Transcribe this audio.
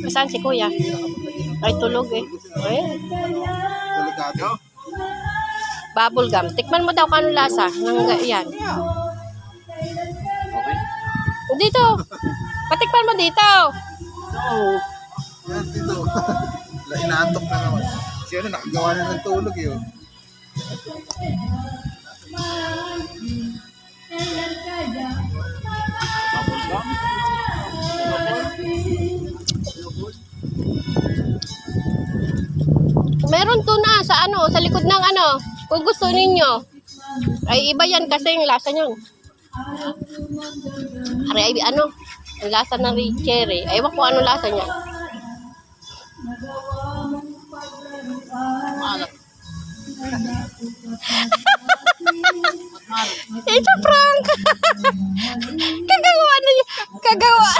Saan si kuya? Ay, tulog eh. Ayan. Delikado. Bubble gum. Tikman mo daw kung anong lasa. Yan. Okay. Dito. Patikman mo dito. No. Yan dito. Inaantok na naman. Si ano, nakagawa na ng tulog yun. Meron to na sa ano, sa likod ng ano. Kung gusto ninyo. Ay, iba yan kasi yung lasa niyan. Ay, ano? Ang lasa ng cherry. Ewan ko ano lasa niya. It's a prank. Kagawa na niya. Kagawa.